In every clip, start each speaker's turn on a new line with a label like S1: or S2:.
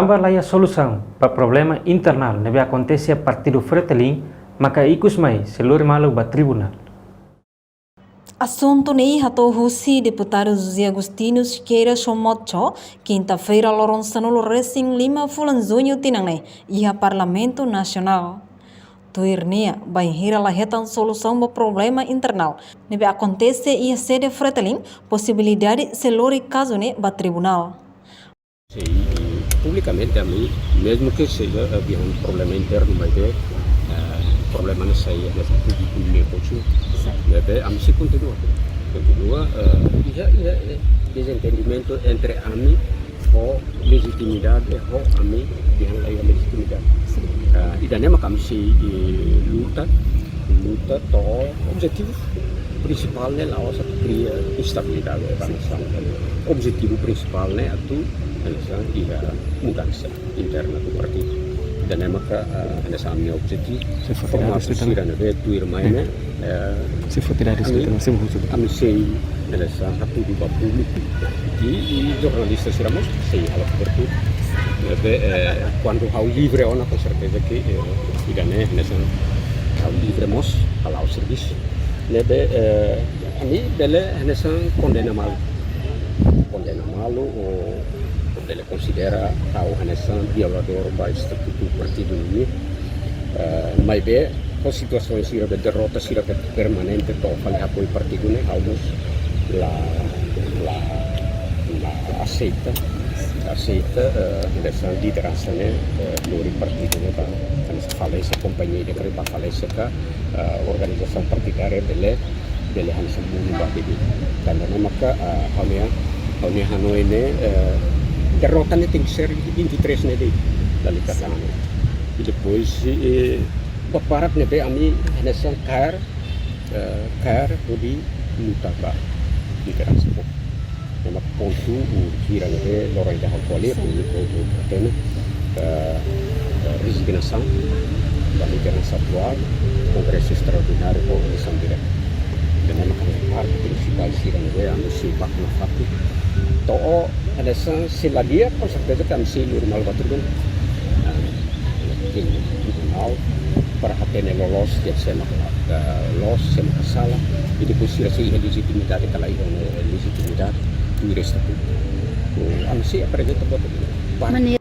S1: balaya solução para problema internal nebe acontece a partir do Fretilin, maka ikus mai seluruh malu ba tribunal.
S2: Assunto nei hato Russi, deputado José Agostinho Siqueira Chomocho, quinta-feira Loronçanulo Racing Lima Fulanzunho Tinangne, iha Parlamento Nacional. Tuirnia, banhira la retan solução para problema internal. Nebe acontece iha sede Fretilin, possibilidade selori caso ne ba tribunal.
S3: Publicamente a mim, mesmo que seja havia problema interno, mas problema não saía dessa público, a mim se continua, desentendimento entre a mim ou legitimidade ou a mim dengan legitimidade. E daí kami se luta to objetivo principal né lá osa cria estabilidade bangsa. Objetivo principal né atu ia mudança interna do partido. Dan maka ada minha objetivo formasi sirana de tu irmãe
S1: Se for tirar isso, você vai usar.
S3: Kami sei adalah satu dua público e jornalistas iramos sei hal seperti quando hau livre ona com certeza que idane nessa hau livre mos kalau serviço lebe ami bele nessa condena malu ou ele considera ao Renaissance violador do estatuto do partido ini, mas bem a situação sira de derrota sira permanente to falei apoio partido né alguns la aceita essa liderança né do partido né para essa falência companhia de kerja falência ka organização partidária dele Hansa Muni Bakidi karena maka kami Hanoi ini derrota tem que ser 23 nele dali katana. E depois paparat nebe ami nessa car di luta ba di transport. Nama pontu kira nebe lorong dah kuali pun katana resignação da liderança atual congresso extraordinário por missão direta. Dan nama parte principal sira nebe ami si bakna fatu to ada sila dia con certeza kami si normal baturun tribunal para hatene lolos dia sema los sema salah ini posira si legitimidade kala iyo legitimidade do estatuto amsi apresenta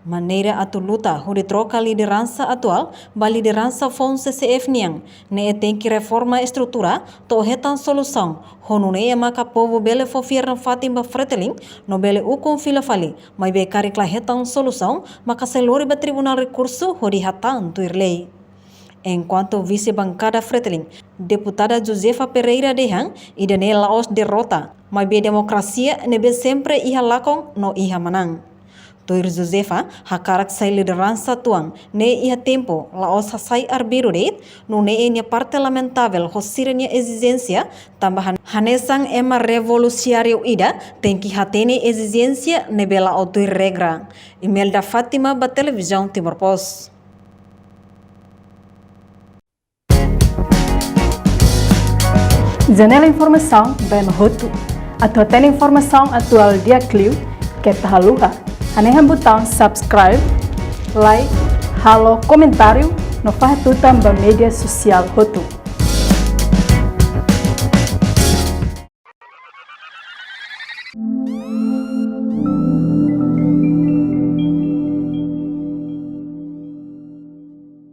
S2: Maneira atu luta onde troca a liderança atual ba liderança fon CCF niang ne tem que reforma estrutura to retan solução honu ne maka povo bele fo fierna Fatima Fretilin no bele u com fila fali mas be karikla retan solução maka selori ba tribunal recurso hori hatan tuir lei. Enquanto vice-bancada Fretilin, deputada Josefa Pereira Dehan, idane laos derrota, mas be democracia nebe sempre iha lakong no iha manang. Tuir Josefa, hakarak sai liderança tuang, ne iha tempo, laos sai arbiro deit, no ne enia parte lamentável, hosirnya exigência, tambahan hanesang ema revolucionário ida, tem que hatene exigência nebela o tuir regra. Imelda Fátima ba televisão Timor Post.
S4: Janela Informação, bem Roto. Atau informação atual dia Clio, que tahaluha. Hanehan botão subscribe, like, halo comentário, no faz tudo também mídia social Roto.